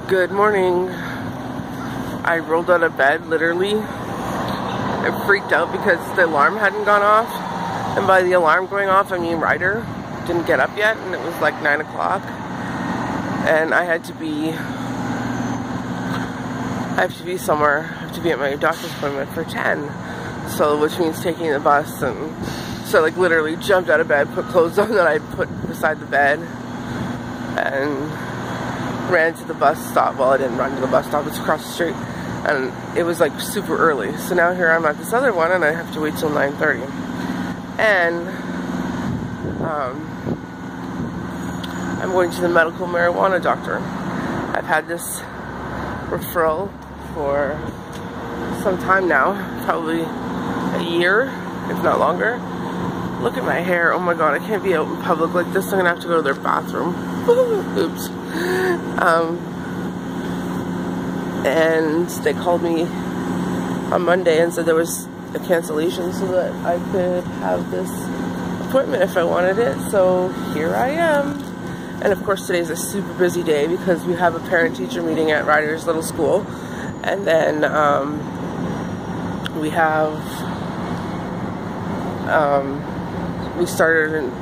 Good morning. I rolled out of bed, literally. I freaked out because the alarm hadn't gone off. And by the alarm going off, I mean Ryder didn't get up yet, and it was like 9 o'clock. And I had to be somewhere. I have to be at my doctor's appointment for 10. So, which means taking the bus. And so, like, literally jumped out of bed, put clothes on that I put beside the bed, and ran to the bus stop. Well, I didn't run to the bus stop, it's across the street, and it was like super early. So now here I'm at this other one, and I have to wait till 9:30. And I'm going to the medical marijuana doctor. I've had this referral for some time now, probably a year, if not longer. Look at my hair. Oh my god, I can't be out in public like this. I'm gonna have to go to their bathroom. Oops. And they called me on Monday and said there was a cancellation so that I could have this appointment if I wanted it. So here I am. And of course today's a super busy day because we have a parent-teacher meeting at Ryder's little school. And then we have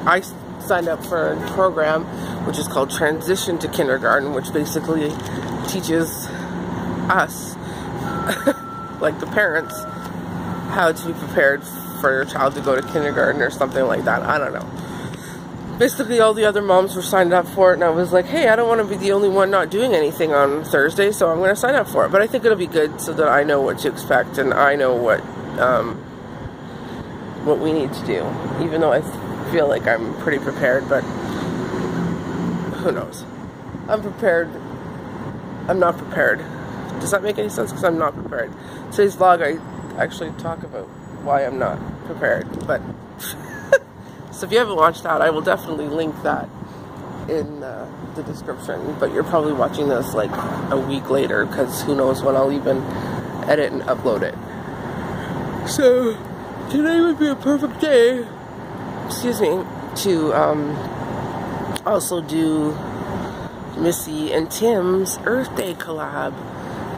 I signed up for a program which is called Transition to Kindergarten, which basically teaches us, like the parents, how to be prepared for your child to go to kindergarten or something like that. I don't know. Basically all the other moms were signed up for it, and I was like, hey, I don't want to be the only one not doing anything on Thursday, so I'm going to sign up for it. But I think it'll be good so that I know what to expect and I know what we need to do, even though I feel like I'm pretty prepared, but who knows. I'm prepared. I'm not prepared. Does that make any sense? Because I'm not prepared. Today's vlog, I actually talk about why I'm not prepared, but so if you haven't watched that, I will definitely link that in the description, but you're probably watching this like a week later because who knows when I'll even edit and upload it. So today would be a perfect day, excuse me, to also do Missy and Tim's Earth Day collab,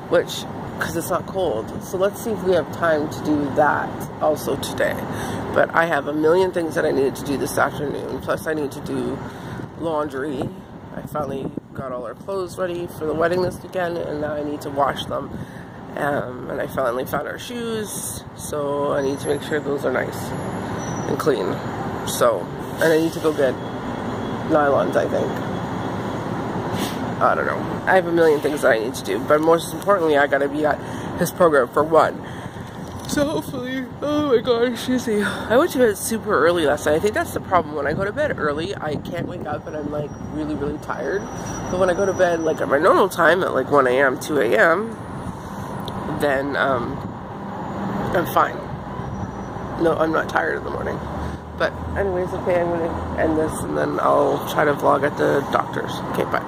which, because it's not cold. So let's see if we have time to do that also today. But I have a million things that I needed to do this afternoon, plus I need to do laundry. I finally got all our clothes ready for the wedding this weekend, and now I need to wash them. And I finally found our shoes, so I need to make sure those are nice and clean. So, and I need to go get nylons, I think. I don't know. I have a million things that I need to do, but most importantly, I gotta be at his program for 1. So hopefully, oh my god, excuse me. I went to bed super early last night. I think that's the problem. When I go to bed early, I can't wake up and I'm like really, really tired. But when I go to bed like at my normal time at like 1 a.m., 2 a.m., then I'm fine. No, I'm not tired in the morning. But anyways, okay, I'm gonna end this and then I'll try to vlog at the doctor's. Okay, bye.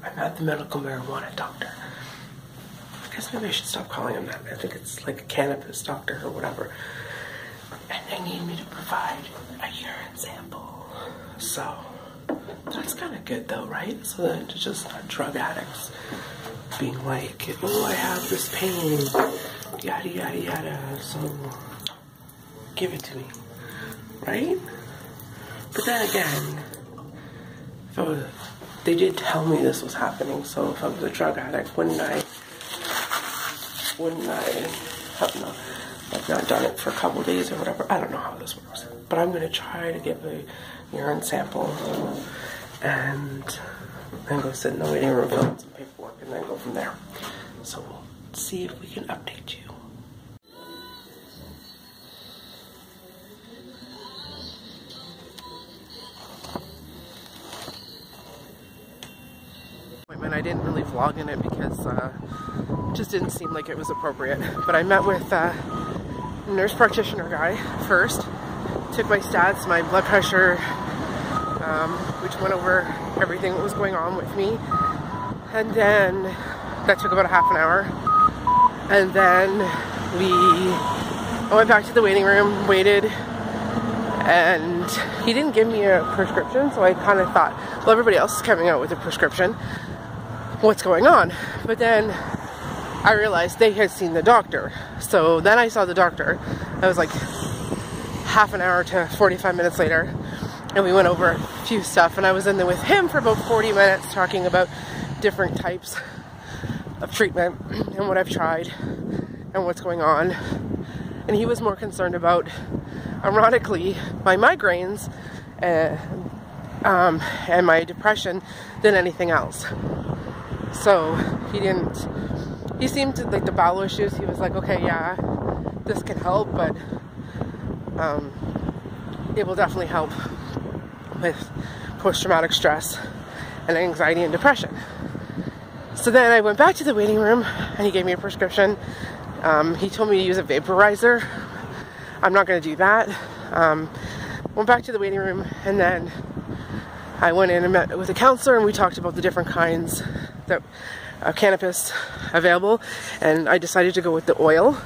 I'm at the medical marijuana doctor. I guess maybe I should stop calling him that. I think it's like a cannabis doctor or whatever. And they need me to provide a urine sample. So that's kind of good though, right? So that it's just not drug addicts being like, oh, I have this pain, yada yada yada, so give it to me, right? But then again, they did tell me this was happening, so if I was a drug addict, wouldn't I have not done it for a couple days or whatever? I don't know how this works, but I'm gonna try to get a urine sample and then go sit in the waiting room, fill out some paperwork, and then go from there. So we'll see if we can update you. I didn't really vlog in it because it just didn't seem like it was appropriate. But I met with a nurse practitioner guy first, took my stats, my blood pressure, which went over everything that was going on with me. And then that took about a half an hour. And then I went back to the waiting room, waited, and he didn't give me a prescription, so I kind of thought, well, everybody else is coming out with a prescription. what's going on. But then I realized they had seen the doctor. So then I saw the doctor. I was like half an hour to 45 minutes later, and we went over a few stuff, and I was in there with him for about 40 minutes talking about different types of treatment and what I've tried and what's going on. And he was more concerned about, ironically, my migraines and my depression than anything else. So he seemed to, like, the bowel issues, he was like, okay, yeah, this can help, but it will definitely help with post-traumatic stress and anxiety and depression. So then I went back to the waiting room and he gave me a prescription. He told me to use a vaporizer. I'm not going to do that. Went back to the waiting room, and then I went in and met with a counselor, and we talked about the different kinds that cannabis available, and I decided to go with the oil.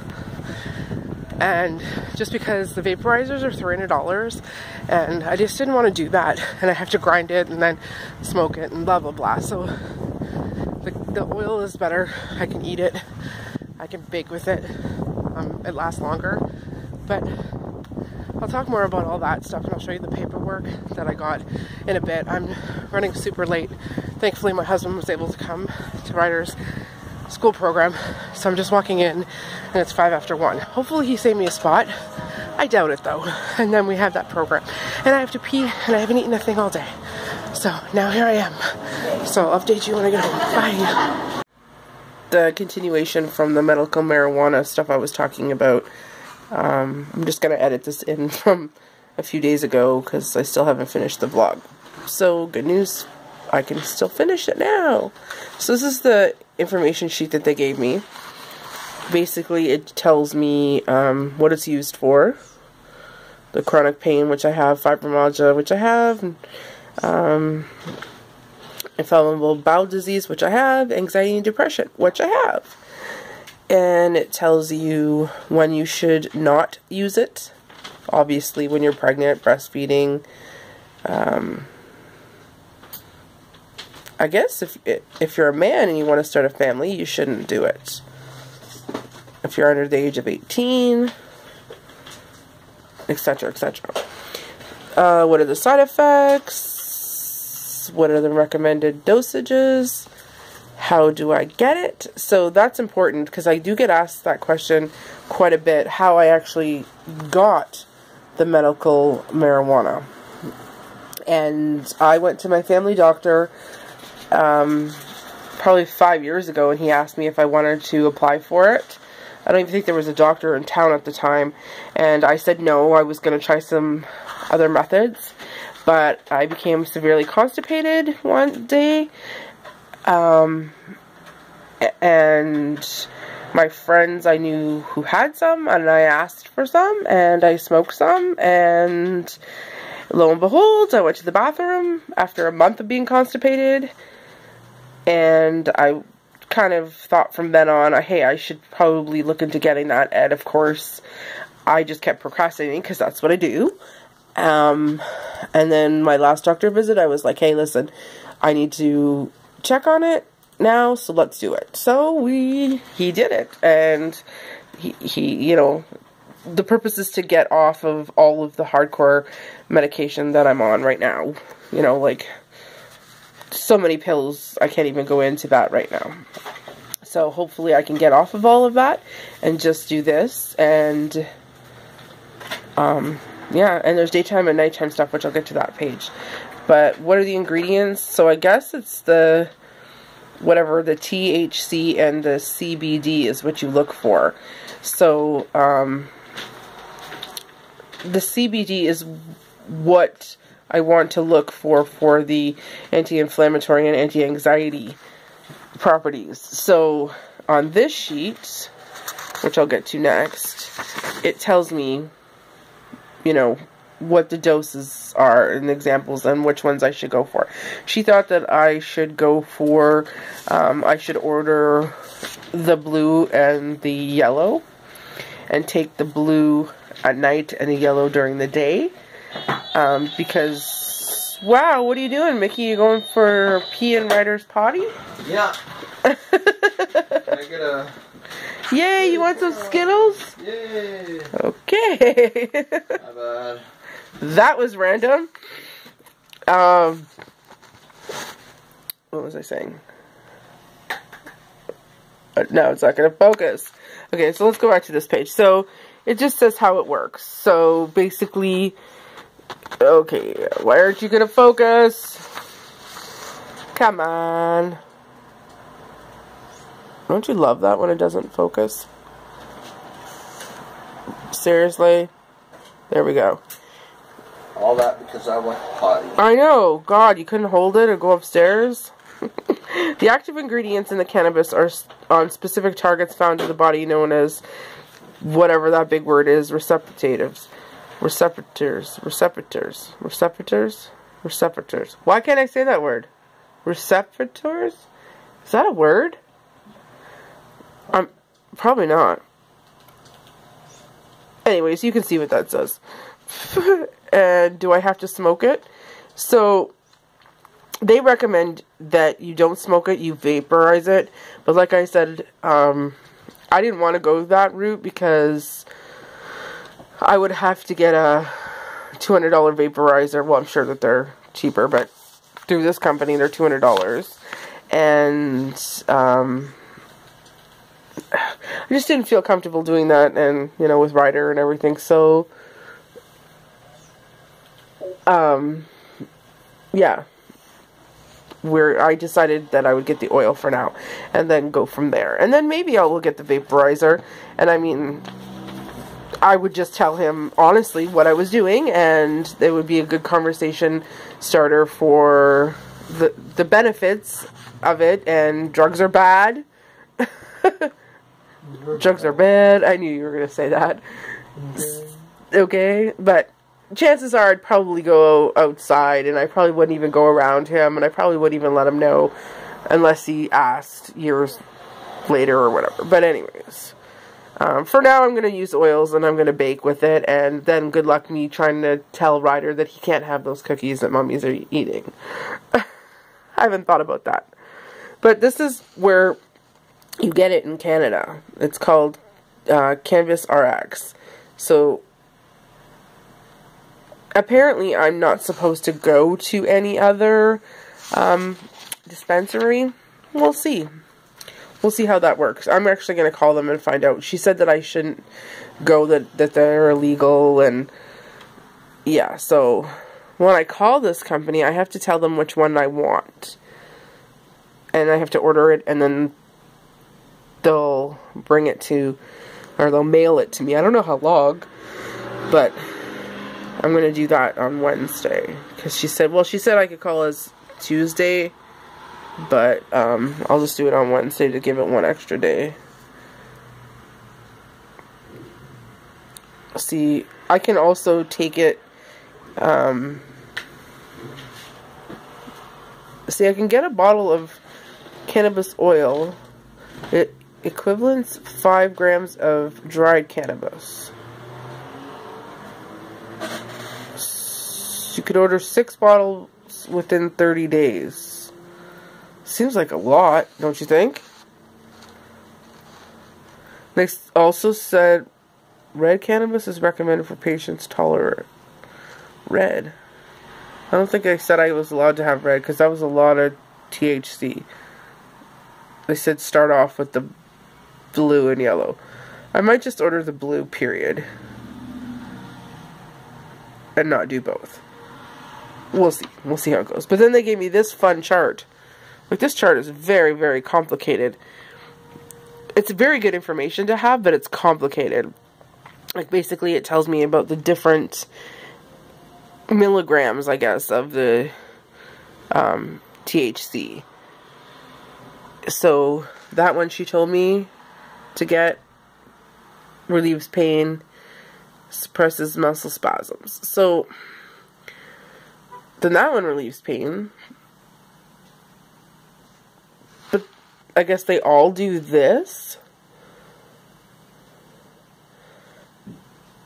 And just because the vaporizers are $300, and I just didn't want to do that, and I have to grind it and then smoke it and blah blah blah. So the oil is better. I can eat it, I can bake with it, it lasts longer. But I'll talk more about all that stuff, and I'll show you the paperwork that I got in a bit. I'm running super late. Thankfully my husband was able to come to Ryder's school program, so I'm just walking in, and it's 5 after 1. Hopefully he saved me a spot. I doubt it though. And then we have that program, and I have to pee, and I haven't eaten a thing all day. So now here I am. So I'll update you when I get home. Bye. The continuation from the medical marijuana stuff I was talking about. I'm just going to edit this in from a few days ago because I still haven't finished the vlog. So good news, I can still finish it now. So this is the information sheet that they gave me. Basically it tells me what it's used for. The chronic pain, which I have, fibromyalgia, which I have, inflammable bowel disease, which I have, anxiety and depression, which I have. And it tells you when you should not use it. Obviously, when you're pregnant, breastfeeding. I guess if you're a man and you want to start a family, you shouldn't do it. If you're under the age of 18, etc., etc. What are the side effects? What are the recommended dosages? How do I get it? So that's important because I do get asked that question quite a bit, how I actually got the medical marijuana. And I went to my family doctor probably 5 years ago, and he asked me if I wanted to apply for it. I don't even think there was a doctor in town at the time, and I said no, I was going to try some other methods, but I became severely constipated one day. And my friends I knew who had some, and I asked for some, and I smoked some, and lo and behold, I went to the bathroom after a month of being constipated, and I kind of thought from then on, hey, I should probably look into getting that, and of course, I just kept procrastinating, because that's what I do. And then my last doctor visit, I was like, hey, listen, I need to check on it now, so let's do it. So he did it, and he you know, the purpose is to get off of all of the hardcore medication that I'm on right now. You know, like, so many pills, I can't even go into that right now. So hopefully I can get off of all of that and just do this, and yeah, and there's daytime and nighttime stuff, which I'll get to that page. But what are the ingredients? So I guess it's the, whatever, the THC and the CBD is what you look for. So, the CBD is what I want to look for the anti-inflammatory and anti-anxiety properties. So, on this sheet, which I'll get to next, it tells me, you know, what the doses are and examples and which ones I should go for. She thought that I should go for, I should order the blue and the yellow and take the blue at night and the yellow during the day, because Wow, what are you doing, Mickey? You going for pee and Ryder's potty? Yeah. Can I get a... Yay, you want some Skittles? Yay. Okay. My bad. That was random. What was I saying? No, it's not going to focus. Okay, so let's go back to this page. So, it just says how it works. So, basically, okay, why aren't you going to focus? Come on. Don't you love that when it doesn't focus? Seriously? There we go. All that because I went potty. I know. God, you couldn't hold it or go upstairs? The active ingredients in the cannabis are on specific targets found in the body known as whatever that big word is, receptors. Why can't I say that word? Receptors? Is that a word? Probably not. Anyways, you can see what that says. And do I have to smoke it? So, they recommend that you don't smoke it, you vaporize it. But like I said, I didn't want to go that route because I would have to get a $200 vaporizer. Well, I'm sure that they're cheaper, but through this company, they're $200. And, I just didn't feel comfortable doing that, and, you know, with Ryder and everything, so, yeah, I decided that I would get the oil for now, and then go from there, and then maybe I will get the vaporizer, and I mean, I would just tell him, honestly, what I was doing, and it would be a good conversation starter for the benefits of it, and drugs are bad. Drugs are bad. I knew you were going to say that. Okay, but chances are I'd probably go outside, and I probably wouldn't even go around him, and I probably wouldn't even let him know unless he asked years later or whatever. But anyways, for now I'm going to use oils, and I'm going to bake with it, and then good luck me trying to tell Ryder that he can't have those cookies that mummies are eating. I haven't thought about that. But this is where you get it in Canada. It's called Cannabis RX. So, apparently I'm not supposed to go to any other dispensary. We'll see. We'll see how that works. I'm actually going to call them and find out. She said that I shouldn't go, that they're illegal, and yeah, so when I call this company, I have to tell them which one I want. And I have to order it, and then they'll bring it to, or they'll mail it to me. I don't know how long, but I'm going to do that on Wednesday. Because she said, well, she said I could call us Tuesday, but I'll just do it on Wednesday to give it one extra day. See, I can also take it, see, I can get a bottle of cannabis oil. It equivalents 5 grams of dried cannabis. You could order 6 bottles within 30 days. Seems like a lot, don't you think? They also said red cannabis is recommended for patients tolerant. Red. I don't think I said I was allowed to have red because that was a lot of THC. They said start off with the blue and yellow. I might just order the blue, period. And not do both. We'll see. We'll see how it goes. But then they gave me this fun chart. Like, this chart is very, very complicated. It's very good information to have, but it's complicated. Like, basically it tells me about the different milligrams, I guess, of the THC. So, that one she told me to get relieves pain, suppresses muscle spasms. So, then that one relieves pain. But I guess they all do this.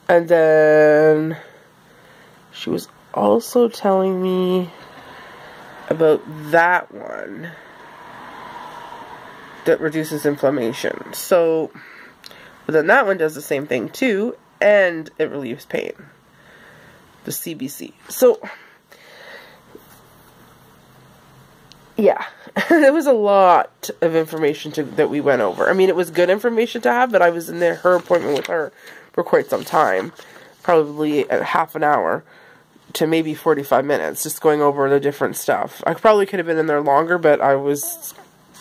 And then she was also telling me about that one that reduces inflammation. So, but then that one does the same thing too, and it relieves pain. The CBC. So, yeah, there was a lot of information that we went over. I mean, it was good information to have, but I was in her appointment with her for quite some time, probably a half an hour to maybe 45 minutes, just going over the different stuff. I probably could have been in there longer, but I was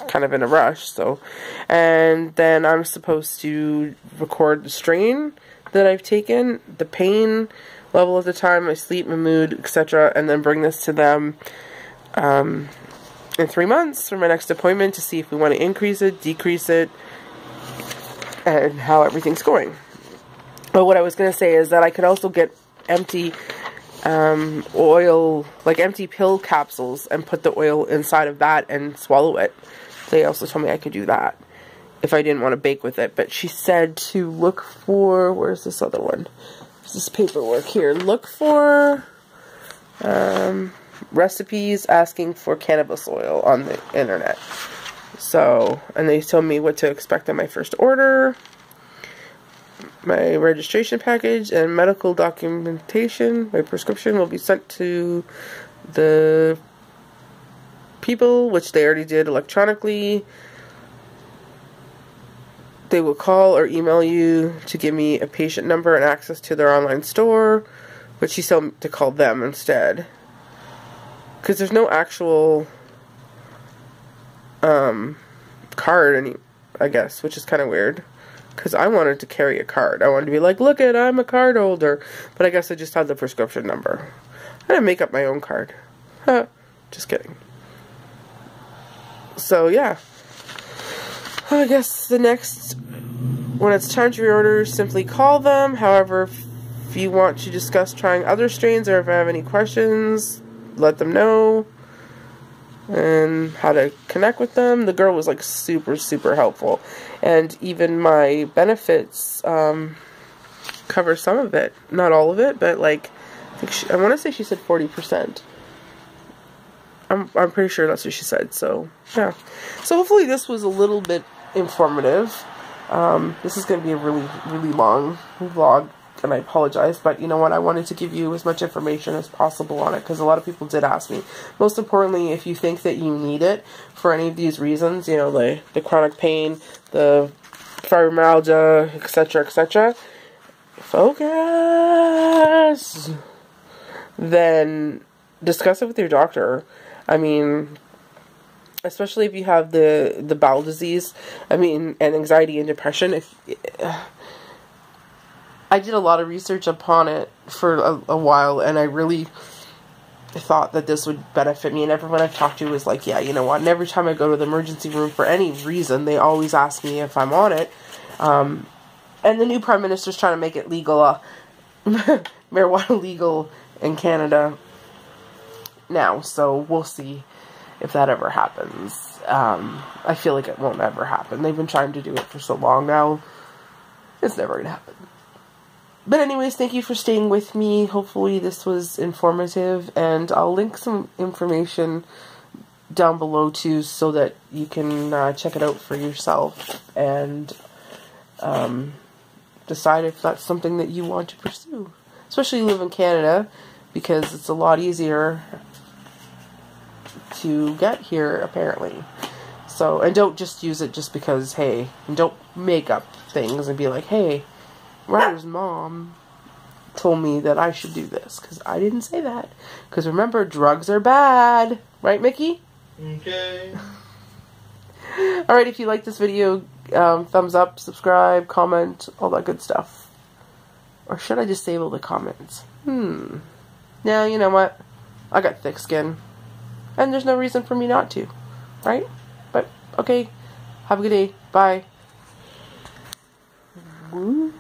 kind of in a rush, so. And then I'm supposed to record the strain that I've taken, the pain level at the time, my sleep, my mood, etc., and then bring this to them in 3 months for my next appointment to see if we want to increase it, decrease it, and how everything's going. But what I was going to say is that I could also get empty oil, like empty pill capsules, and put the oil inside of that and swallow it. They also told me I could do that if I didn't want to bake with it. But she said to look for, where's this other one? There's this paperwork here. Look for recipes asking for cannabis oil on the internet. So, and they told me what to expect on my first order, my registration package, and medical documentation. My prescription will be sent to the people, which they already did electronically. They will call or email you to give me a patient number and access to their online store, but she told me to call them instead. Because there's no actual card, I guess, which is kind of weird. Because I wanted to carry a card. I wanted to be like, look it, I'm a card holder. But I guess I just had the prescription number. I didn't make up my own card. Huh. Just kidding. So, yeah. I guess the next, when it's time to reorder, simply call them. However, if you want to discuss trying other strains or if I have any questions, let them know. And how to connect with them. The girl was like super, super helpful. And even my benefits cover some of it. Not all of it, but like, I want to say she said 40%. I'm pretty sure that's what she said. So, yeah. So hopefully this was a little bit informative. This is going to be a really, really long vlog, and I apologize, but you know what, I wanted to give you as much information as possible on it, because a lot of people did ask me. Most importantly, if you think that you need it for any of these reasons, you know, the chronic pain, the fibromyalgia, etc., focus, then discuss it with your doctor. I mean, especially if you have the bowel disease, I mean, and anxiety and depression. I did a lot of research upon it for a while, and I really thought that this would benefit me, and everyone I've talked to was like, yeah, you know what, and every time I go to the emergency room for any reason, they always ask me if I'm on it. And the new Prime Minister's trying to make it legal, marijuana legal in Canada now, so we'll see if that ever happens. I feel like it won't ever happen. They've been trying to do it for so long now. It's never gonna happen. But anyways, thank you for staying with me. Hopefully this was informative, and I'll link some information down below too, so that you can check it out for yourself and decide if that's something that you want to pursue. Especially if you live in Canada, because it's a lot easier to get here, apparently. So, and don't just use it just because, hey, and don't make up things and be like, hey, Ryder's mom told me that I should do this, because I didn't say that. Because remember, drugs are bad. Right, Mickey? Okay. Alright, if you like this video, thumbs up, subscribe, comment, all that good stuff. Or should I disable the comments? Now, you know what? I got thick skin. And there's no reason for me not to. Right? But, okay. Have a good day. Bye. Woo.